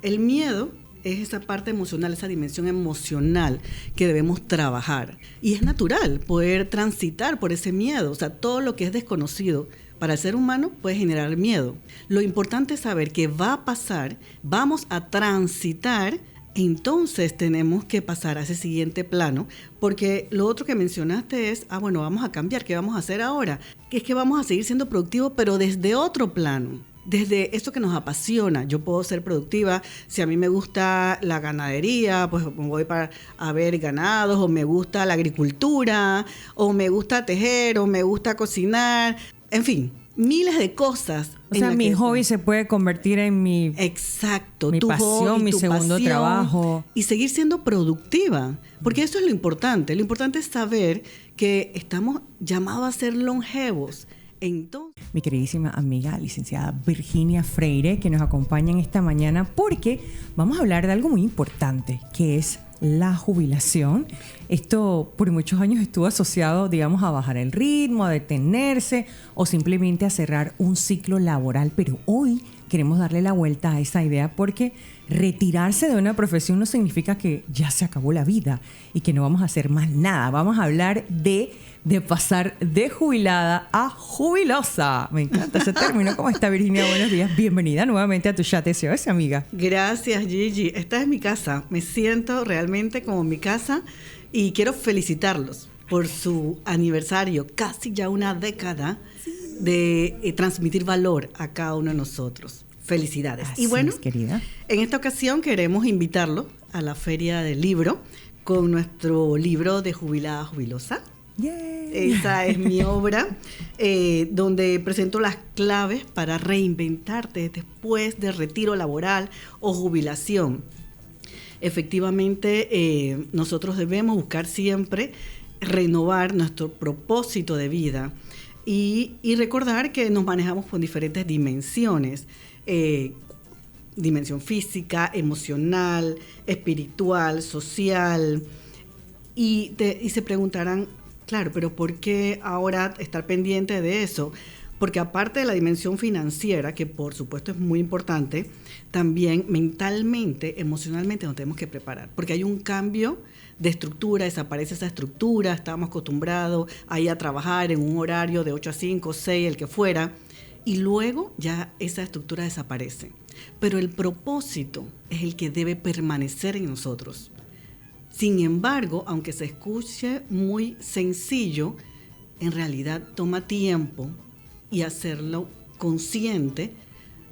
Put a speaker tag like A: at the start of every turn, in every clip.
A: El miedo es esa parte emocional, esa dimensión emocional que debemos trabajar. Y es natural poder transitar por ese miedo. O sea, todo lo que es desconocido para el ser humano puede generar miedo. Lo importante es saber que va a pasar, vamos a transitar. Entonces tenemos que pasar a ese siguiente plano, porque lo otro que mencionaste es, bueno, vamos a cambiar, ¿qué vamos a hacer ahora? Que es que vamos a seguir siendo productivos, pero desde otro plano. Desde esto que nos apasiona. Yo puedo ser productiva si a mí me gusta la ganadería, pues voy a ver ganados, o me gusta la agricultura, o me gusta tejer, o me gusta cocinar, en fin, miles de cosas.
B: O sea, mi hobby se puede convertir en mi...
A: Exacto.
B: Mi pasión,
A: hobby,
B: mi segundo
A: pasión,
B: trabajo.
A: Y seguir siendo productiva. Porque eso es lo importante. Lo importante es saber que estamos llamados a ser longevos. Entonces,
B: mi queridísima amiga, licenciada Virginia Freire, que nos acompaña en esta mañana porque vamos a hablar de algo muy importante, que es la jubilación. Esto por muchos años estuvo asociado, digamos, a bajar el ritmo, a detenerse o simplemente a cerrar un ciclo laboral, pero hoy queremos darle la vuelta a esa idea porque retirarse de una profesión no significa que ya se acabó la vida y que no vamos a hacer más nada. Vamos a hablar de pasar de jubilada a jubilosa. Me encanta ese término. ¿Cómo está, Virginia? Buenos días. Bienvenida nuevamente a tu chat SOS, amiga.
A: Gracias, Gigi. Esta es mi casa. Me siento realmente como mi casa y quiero felicitarlos por su aniversario, casi ya una década de transmitir valor a cada uno de nosotros. Felicidades.
B: Así
A: y bueno,
B: es, querida.
A: En esta ocasión queremos invitarlo a la Feria del Libro con nuestro libro de Jubilada Jubilosa.
B: Yay.
A: Esa es mi obra, donde presento las claves para reinventarte después del retiro laboral o jubilación. Efectivamente, nosotros debemos buscar siempre renovar nuestro propósito de vida y recordar que nos manejamos con diferentes dimensiones, dimensión física, emocional, espiritual, social, y se preguntarán, claro, pero ¿por qué ahora estar pendiente de eso? Porque aparte de la dimensión financiera, que por supuesto es muy importante, también mentalmente, emocionalmente nos tenemos que preparar, porque hay un cambio de estructura, desaparece esa estructura, estábamos acostumbrados a ir a trabajar en un horario de 8 a 5, 6, el que fuera, y luego ya esa estructura desaparece. Pero el propósito es el que debe permanecer en nosotros. Sin embargo, aunque se escuche muy sencillo, en realidad toma tiempo y hacerlo consciente,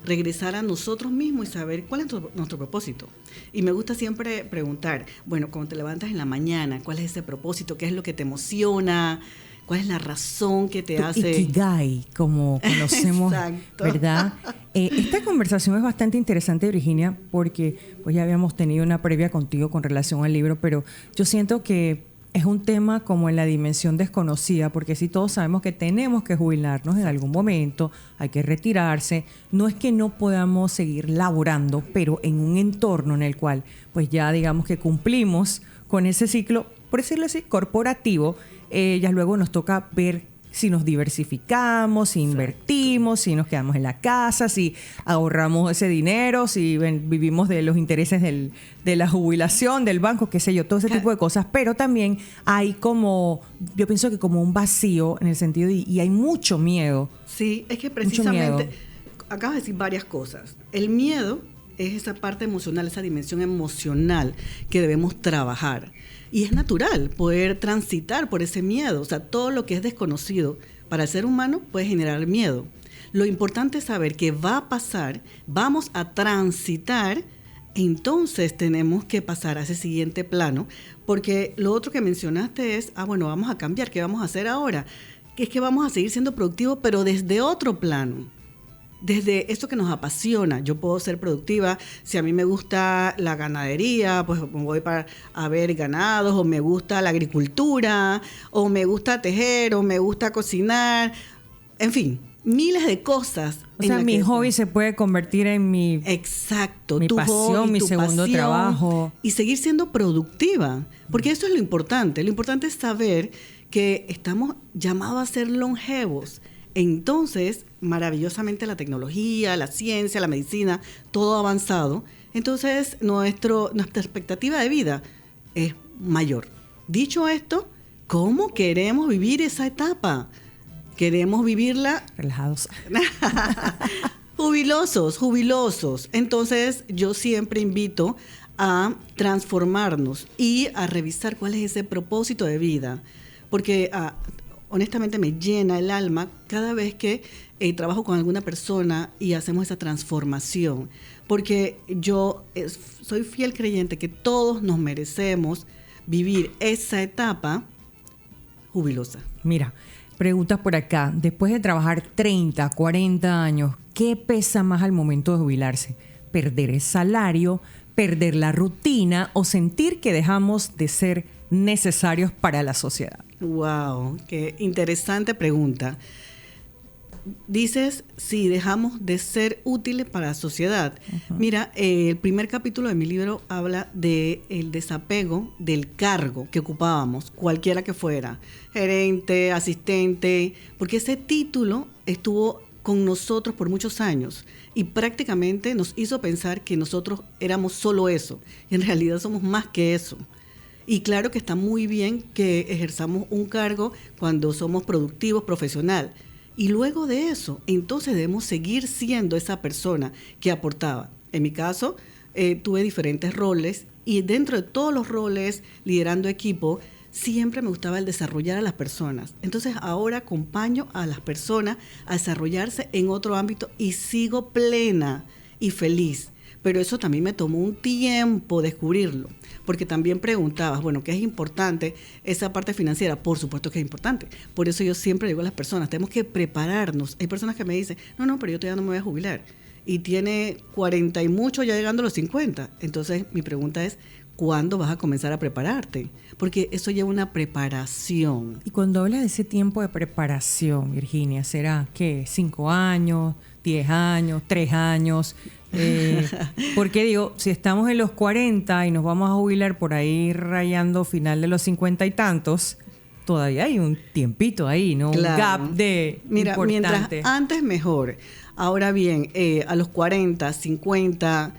A: regresar a nosotros mismos y saber cuál es nuestro propósito. Y me gusta siempre preguntar, bueno, cuando te levantas en la mañana, ¿cuál es ese propósito? ¿Qué es lo que te emociona? ¿Cuál es la razón que te hace?
B: Ikigai, como conocemos, ¿verdad? Esta conversación es bastante interesante, Virginia, porque pues ya habíamos tenido una previa contigo con relación al libro, pero yo siento que es un tema como en la dimensión desconocida, porque sí todos sabemos que tenemos que jubilarnos en algún momento, hay que retirarse. No es que no podamos seguir laborando, pero en un entorno en el cual pues ya digamos que cumplimos con ese ciclo, por decirlo así, corporativo. Ya luego nos toca ver si nos diversificamos, si invertimos, si nos quedamos en la casa, si ahorramos ese dinero, si vivimos de los intereses de la jubilación, del banco, qué sé yo, todo ese tipo de cosas. Pero también hay como, yo pienso que como un vacío en el sentido y hay mucho miedo.
A: Sí, es que precisamente acabas de decir varias cosas. El miedo es esa parte emocional, esa dimensión emocional que debemos trabajar. Y es natural poder transitar por ese miedo. O sea, todo lo que es desconocido para el ser humano puede generar miedo. Lo importante es saber que va a pasar, vamos a transitar, entonces tenemos que pasar a ese siguiente plano, porque lo otro que mencionaste es, bueno, vamos a cambiar, ¿qué vamos a hacer ahora? Que es que vamos a seguir siendo productivos, pero desde otro plano. Desde esto que nos apasiona. Yo puedo ser productiva si a mí me gusta la ganadería, pues voy a ver ganados, o me gusta la agricultura, o me gusta tejer, o me gusta cocinar, en fin, miles de cosas.
B: O sea, mi hobby se puede convertir en mi...
A: Exacto.
B: Mi pasión,
A: hobby,
B: mi segundo
A: pasión,
B: trabajo.
A: Y seguir siendo productiva, porque eso es lo importante. Lo importante es saber que estamos llamados a ser longevos. Entonces, maravillosamente la tecnología, la ciencia, la medicina, todo ha avanzado. Entonces, nuestra expectativa de vida es mayor. Dicho esto, ¿cómo queremos vivir esa etapa? Queremos vivirla
B: relajados.
A: Jubilosos. Entonces, yo siempre invito a transformarnos y a revisar cuál es ese propósito de vida. Porque honestamente me llena el alma cada vez que trabajo con alguna persona y hacemos esa transformación. Porque yo soy fiel creyente que todos nos merecemos vivir esa etapa jubilosa.
B: Mira, preguntas por acá. Después de trabajar 30, 40 años, ¿qué pesa más al momento de jubilarse? ¿Perder el salario, perder la rutina o sentir que dejamos de ser necesarios para la sociedad?
A: Wow, qué interesante pregunta. Dices, si dejamos de ser útiles para la sociedad. Uh-huh. Mira, el primer capítulo de mi libro habla del desapego del cargo que ocupábamos, cualquiera que fuera, gerente, asistente, porque ese título estuvo con nosotros por muchos años y prácticamente nos hizo pensar que nosotros éramos solo eso. Y en realidad somos más que eso. Y claro que está muy bien que ejerzamos un cargo cuando somos productivos, profesional. Y luego de eso, entonces debemos seguir siendo esa persona que aportaba. En mi caso, tuve diferentes roles y dentro de todos los roles, liderando equipo, siempre me gustaba el desarrollar a las personas. Entonces ahora acompaño a las personas a desarrollarse en otro ámbito y sigo plena y feliz. Pero eso también me tomó un tiempo descubrirlo, porque también preguntabas, bueno, ¿qué es importante? Esa parte financiera, por supuesto que es importante. Por eso yo siempre digo a las personas, tenemos que prepararnos. Hay personas que me dicen, no, pero yo todavía no me voy a jubilar. Y tiene 40 y mucho ya llegando a los 50. Entonces mi pregunta es, ¿cuándo vas a comenzar a prepararte? Porque eso lleva una preparación.
B: Y cuando hablas de ese tiempo de preparación, Virginia, ¿será qué? ¿5 años? 10 años, 3 años, porque digo, si estamos en los 40 y nos vamos a jubilar por ahí rayando final de los 50 y tantos, todavía hay un tiempito ahí, ¿no?
A: Claro.
B: Un gap de
A: Mira,
B: importante.
A: Mientras antes mejor. Ahora bien, a los 40, 50,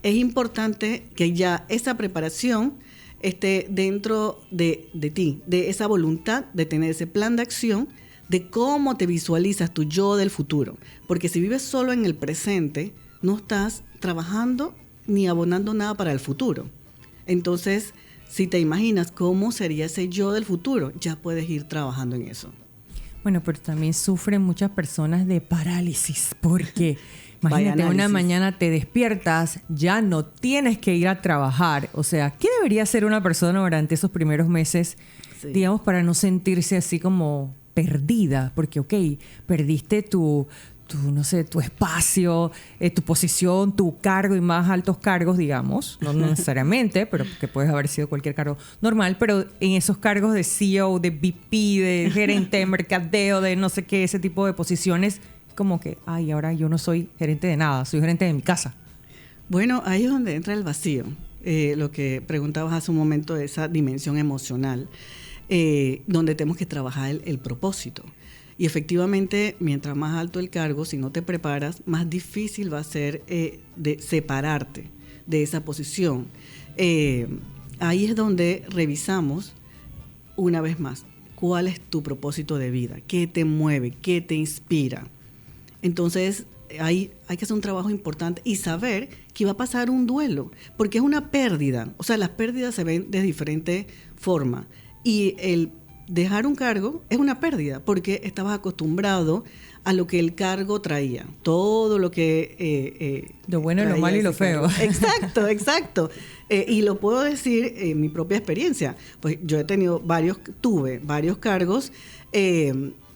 A: es importante que ya esa preparación esté dentro de ti, de esa voluntad de tener ese plan de acción, de cómo te visualizas tu yo del futuro. Porque si vives solo en el presente, no estás trabajando ni abonando nada para el futuro. Entonces, si te imaginas cómo sería ese yo del futuro, ya puedes ir trabajando en eso.
B: Bueno, pero también sufren muchas personas de parálisis, porque imagínate, una mañana te despiertas, ya no tienes que ir a trabajar. O sea, ¿qué debería hacer una persona durante esos primeros meses, digamos, para no sentirse así como perdida? Porque, ok, perdiste tu espacio, tu posición, tu cargo y más altos cargos, digamos, no necesariamente, pero que puedes haber sido cualquier cargo normal, pero en esos cargos de CEO, de VP, de gerente de mercadeo, de no sé qué, ese tipo de posiciones, como que, ahora yo no soy gerente de nada, soy gerente de mi casa.
A: Bueno, ahí es donde entra el vacío, lo que preguntabas hace un momento, de esa dimensión emocional, donde tenemos que trabajar el propósito. Y efectivamente, mientras más alto el cargo, si no te preparas, más difícil va a ser de separarte de esa posición. Ahí es donde revisamos una vez más cuál es tu propósito de vida, qué te mueve, qué te inspira. Entonces, hay que hacer un trabajo importante y saber que va a pasar un duelo, porque es una pérdida. O sea, las pérdidas se ven de diferente forma. Y el dejar un cargo es una pérdida, porque estabas acostumbrado a lo que el cargo traía, todo lo que
B: lo bueno, lo malo y lo feo.
A: Exacto. Y lo puedo decir en mi propia experiencia. Pues yo tuve varios cargos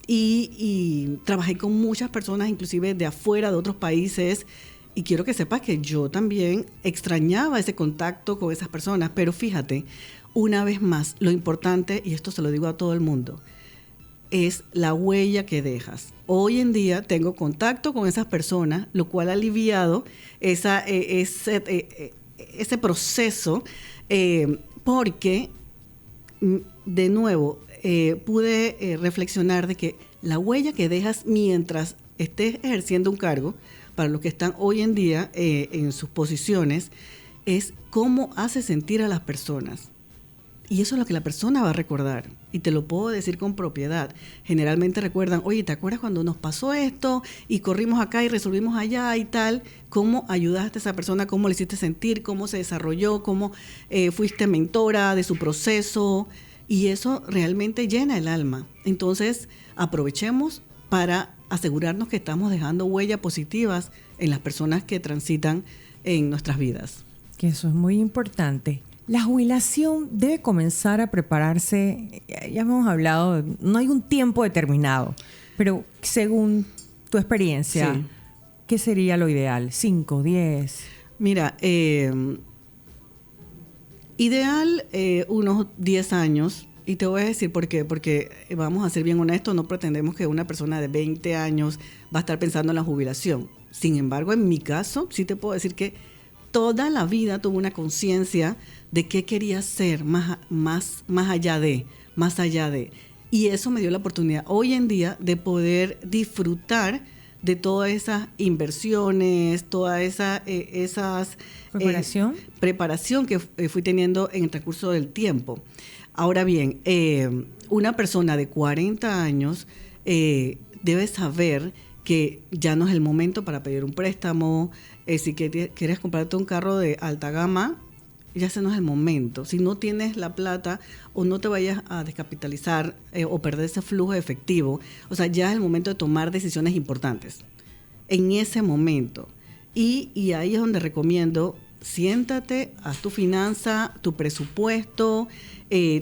A: y trabajé con muchas personas, inclusive de afuera, de otros países. Y quiero que sepas que yo también extrañaba ese contacto con esas personas, pero fíjate, una vez más, lo importante, y esto se lo digo a todo el mundo, es la huella que dejas. Hoy en día tengo contacto con esas personas, lo cual ha aliviado ese proceso, porque, de nuevo, pude reflexionar de que la huella que dejas mientras estés ejerciendo un cargo para los que están hoy en día en sus posiciones, es cómo hace sentir a las personas. Y eso es lo que la persona va a recordar. Y te lo puedo decir con propiedad. Generalmente recuerdan, oye, ¿te acuerdas cuando nos pasó esto? Y corrimos acá y resolvimos allá y tal. ¿Cómo ayudaste a esa persona? ¿Cómo le hiciste sentir? ¿Cómo se desarrolló? ¿Cómo fuiste mentora de su proceso? Y eso realmente llena el alma. Entonces, aprovechemos para asegurarnos que estamos dejando huellas positivas en las personas que transitan en nuestras vidas.
B: Que eso es muy importante. La jubilación debe comenzar a prepararse, ya hemos hablado, no hay un tiempo determinado, pero según tu experiencia, sí, ¿qué sería lo ideal? ¿5, 10?
A: Mira, ideal unos 10 años, y te voy a decir por qué, porque vamos a ser bien honestos, no pretendemos que una persona de 20 años va a estar pensando en la jubilación. Sin embargo, en mi caso, sí te puedo decir que toda la vida tuve una conciencia de qué quería ser más allá de. Y eso me dio la oportunidad hoy en día de poder disfrutar de todas esas inversiones, toda esas preparación que fui teniendo en el transcurso del tiempo. Ahora bien, una persona de 40 años debe saber que ya no es el momento para pedir un préstamo. Si quieres comprarte un carro de alta gama, ya ese no es el momento. Si no tienes la plata o no te vayas a descapitalizar o perder ese flujo de efectivo, o sea, ya es el momento de tomar decisiones importantes en ese momento. Y ahí es donde recomiendo, siéntate, haz tu finanza, tu presupuesto,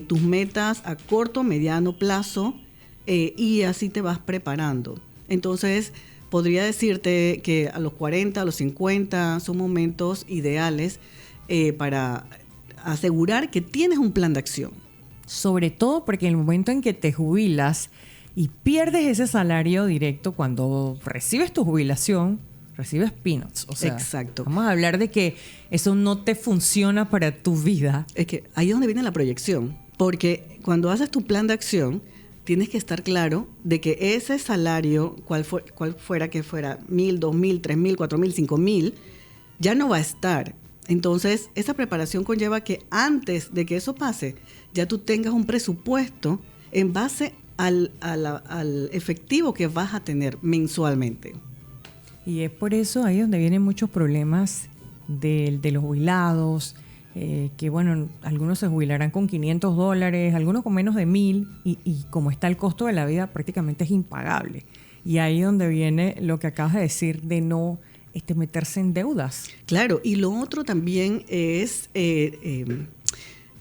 A: tus metas a corto, mediano plazo, y así te vas preparando. Entonces, podría decirte que a los 40, a los 50 son momentos ideales para asegurar que tienes un plan de acción.
B: Sobre todo porque en el momento en que te jubilas y pierdes ese salario directo, cuando recibes tu jubilación, recibes peanuts. O sea,
A: exacto.
B: Vamos a hablar de que eso no te funciona para tu vida.
A: Es que ahí es donde viene la proyección. Porque cuando haces tu plan de acción, tienes que estar claro de que ese salario, cual fuera que fuera, 1,000, 2,000, 3,000, 4,000, 5,000, ya no va a estar. Entonces, esa preparación conlleva que antes de que eso pase, ya tú tengas un presupuesto en base al efectivo que vas a tener mensualmente.
B: Y es por eso ahí donde vienen muchos problemas de los jubilados, que bueno, algunos se jubilarán con $500, algunos con menos de 1,000, y como está el costo de la vida, prácticamente es impagable. Y ahí es donde viene lo que acabas de decir de no meterse en deudas.
A: Claro, y lo otro también es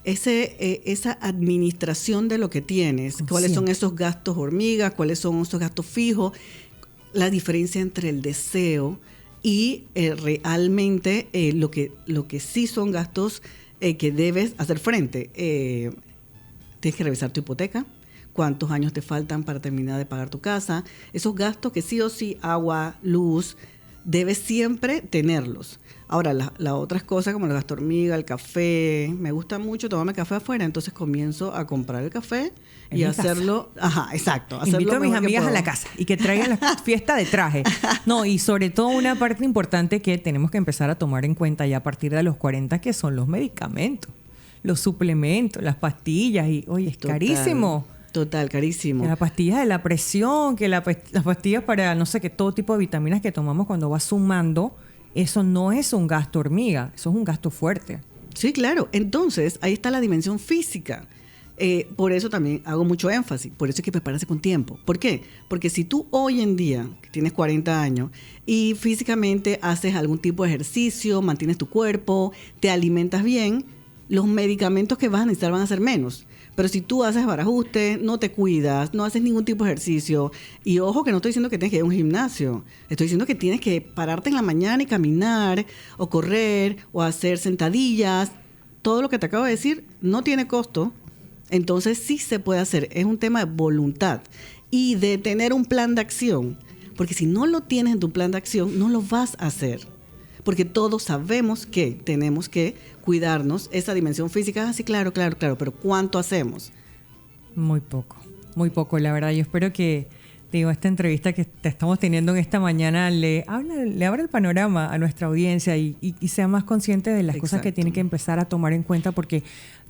A: esa administración de lo que tienes. ¿Cuáles son esos gastos hormigas? ¿Cuáles son esos gastos fijos? La diferencia entre el deseo y realmente lo que sí son gastos que debes hacer frente. Tienes que revisar tu hipoteca, cuántos años te faltan para terminar de pagar tu casa. Esos gastos que sí o sí, agua, luz, debes siempre tenerlos. Ahora, las otras cosas como el gasto hormiga, el café, me gusta mucho tomarme café afuera, entonces comienzo a comprar el café y hacerlo. Ajá, exacto.
B: Invito a mis amigas a la casa y que traigan la fiesta de traje. No, y sobre todo una parte importante que tenemos que empezar a tomar en cuenta ya a partir de los 40, que son los medicamentos, los suplementos, las pastillas, y oye, es carísimo.
A: Total, carísimo.
B: Que las pastillas de la presión, que las pastillas para, no sé, que todo tipo de vitaminas que tomamos cuando vas sumando, eso no es un gasto hormiga, eso es un gasto fuerte.
A: Sí, claro. Entonces, ahí está la dimensión física. Por eso también hago mucho énfasis. Por eso hay que prepararse con tiempo. ¿Por qué? Porque si tú hoy en día, que tienes 40 años, y físicamente haces algún tipo de ejercicio, mantienes tu cuerpo, te alimentas bien, los medicamentos que vas a necesitar van a ser menos. Pero si tú haces barajuste, no te cuidas, no haces ningún tipo de ejercicio, y ojo que no estoy diciendo que tienes que ir a un gimnasio, estoy diciendo que tienes que pararte en la mañana y caminar, o correr, o hacer sentadillas, todo lo que te acabo de decir no tiene costo, entonces sí se puede hacer, es un tema de voluntad y de tener un plan de acción, porque si no lo tienes en tu plan de acción, no lo vas a hacer. Porque todos sabemos que tenemos que cuidarnos. Esa dimensión física, así claro, pero ¿cuánto hacemos?
B: Muy poco, la verdad. Yo espero que digo, esta entrevista que te estamos teniendo en esta mañana le abre el panorama a nuestra audiencia y sea más consciente de las cosas que tiene que empezar a tomar en cuenta, porque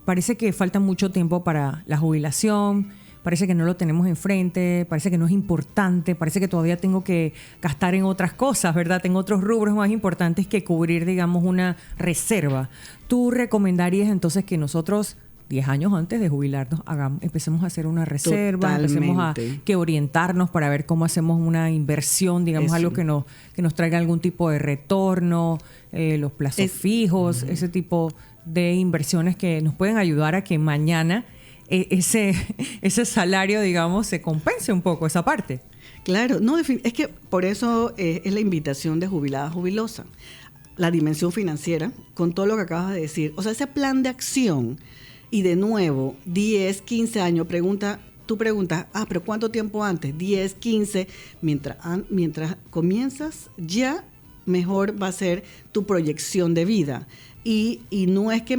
B: parece que falta mucho tiempo para la jubilación, parece que no lo tenemos enfrente, parece que no es importante, parece que todavía tengo que gastar en otras cosas, ¿verdad? Tengo otros rubros más importantes que cubrir, digamos, una reserva. ¿Tú recomendarías entonces que nosotros 10 años antes de jubilarnos empecemos a hacer una reserva, empecemos a orientarnos para ver cómo hacemos una inversión, digamos, algo que nos traiga algún tipo de retorno, los plazos fijos, ese tipo de inversiones que nos pueden ayudar a que mañana ese salario, digamos, se compense un poco esa parte?
A: Claro, no, es que por eso es la invitación de Jubilada Jubilosa, la dimensión financiera, con todo lo que acabas de decir. O sea, ese plan de acción, y de nuevo, 10, 15 años, tú preguntas, pero ¿cuánto tiempo antes? 10, 15, mientras comienzas, ya mejor va a ser tu proyección de vida. Y no es que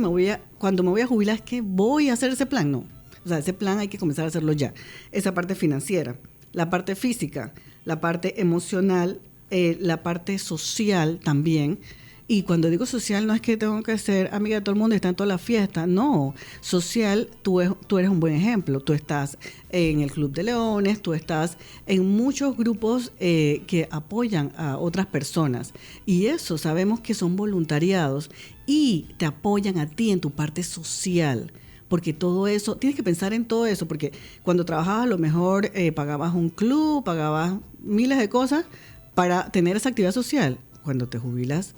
A: cuando me voy a jubilar, es que voy a hacer ese plan, no. O sea, ese plan hay que comenzar a hacerlo ya. Esa parte financiera, la parte física, la parte emocional, la parte social también. Y cuando digo social, no es que tengo que ser amiga de todo el mundo y estar en toda la fiesta. No, social, tú eres un buen ejemplo. Tú estás en el Club de Leones, tú estás en muchos grupos que apoyan a otras personas. Y eso sabemos que son voluntariados y te apoyan a ti en tu parte social. Porque todo eso, tienes que pensar en todo eso, porque cuando trabajabas a lo mejor pagabas un club, pagabas miles de cosas para tener esa actividad social. Cuando te jubilas,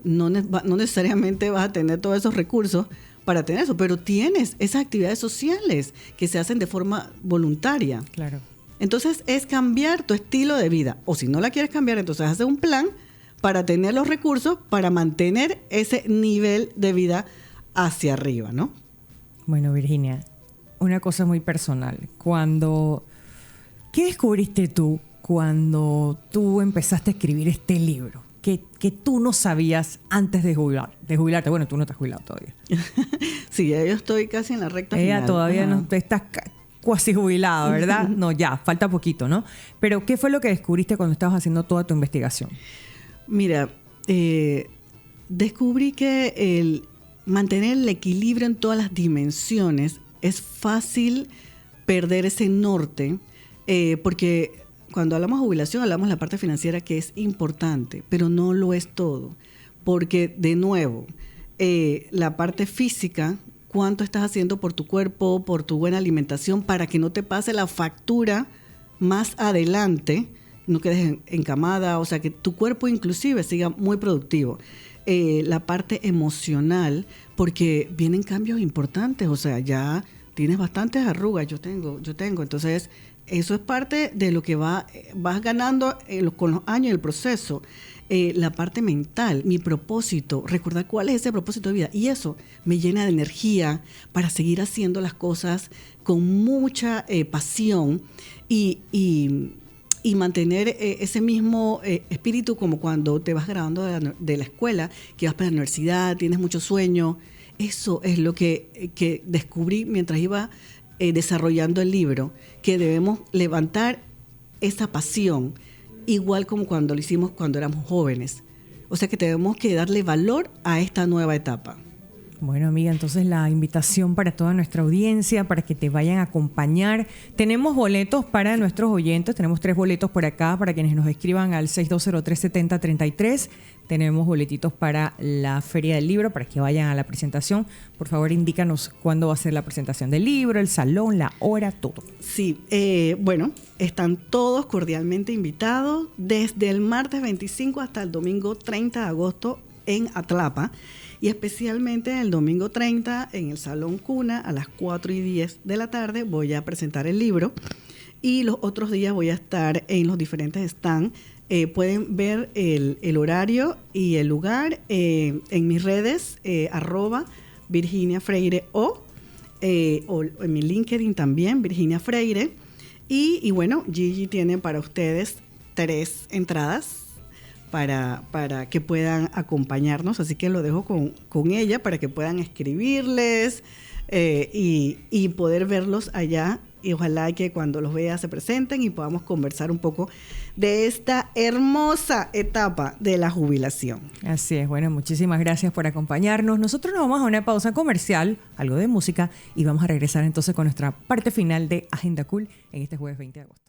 A: no necesariamente vas a tener todos esos recursos para tener eso, pero tienes esas actividades sociales que se hacen de forma voluntaria.
B: Claro.
A: Entonces es cambiar tu estilo de vida, o si no la quieres cambiar, entonces haces un plan para tener los recursos para mantener ese nivel de vida hacia arriba, ¿no?
B: Bueno, Virginia, una cosa muy personal. ¿Qué descubriste tú cuando tú empezaste a escribir este libro? Que tú no sabías antes de jubilarte. Bueno, tú no estás jubilado todavía.
A: Sí, yo estoy casi en la recta final.
B: Ella todavía no estás cuasi jubilada, ¿verdad? No, ya, falta poquito, ¿no? Pero, ¿qué fue lo que descubriste cuando estabas haciendo toda tu investigación?
A: Mira, descubrí que el mantener el equilibrio en todas las dimensiones es fácil perder ese norte, porque cuando hablamos de jubilación hablamos de la parte financiera, que es importante, pero no lo es todo, porque de nuevo, la parte física, cuánto estás haciendo por tu cuerpo, por tu buena alimentación, para que no te pase la factura más adelante, no quedes encamada, o sea, que tu cuerpo inclusive siga muy productivo. La parte emocional, porque vienen cambios importantes, o sea, ya tienes bastantes arrugas, yo tengo, entonces eso es parte de lo que vas ganando con los años, el proceso. La parte mental, mi propósito, recordar cuál es ese propósito de vida, y eso me llena de energía para seguir haciendo las cosas con mucha pasión y mantener ese mismo espíritu, como cuando te vas graduando de la escuela, que vas para la universidad, tienes mucho sueño. Eso es lo que descubrí mientras iba desarrollando el libro, que debemos levantar esa pasión, igual como cuando lo hicimos cuando éramos jóvenes. O sea que tenemos que darle valor a esta nueva etapa.
B: Bueno, amiga, entonces la invitación para toda nuestra audiencia, para que te vayan a acompañar. Tenemos boletos para nuestros oyentes, tenemos 3 boletos por acá para quienes nos escriban al 620-370-33. Tenemos boletitos para la Feria del Libro, para que vayan a la presentación. Por favor, indícanos cuándo va a ser la presentación del libro, el salón, la hora, todo.
A: Sí, bueno, están todos cordialmente invitados desde el martes 25 hasta el domingo 30 de agosto en Atlapa. Y especialmente el domingo 30 en el Salón Cuna a las 4:10 de la tarde voy a presentar el libro, y los otros días voy a estar en los diferentes stands. Pueden ver el horario y el lugar en mis redes, @Virginia Freire o en mi LinkedIn también, Virginia Freire. Y bueno, Gigi tiene para ustedes 3 entradas para que puedan acompañarnos, así que lo dejo con ella para que puedan escribirles y poder verlos allá y ojalá que cuando los vea se presenten y podamos conversar un poco de esta hermosa etapa de la jubilación.
B: Así es, bueno, muchísimas gracias por acompañarnos. Nosotros nos vamos a una pausa comercial, algo de música, y vamos a regresar entonces con nuestra parte final de Agenda Cool en este jueves 20 de agosto.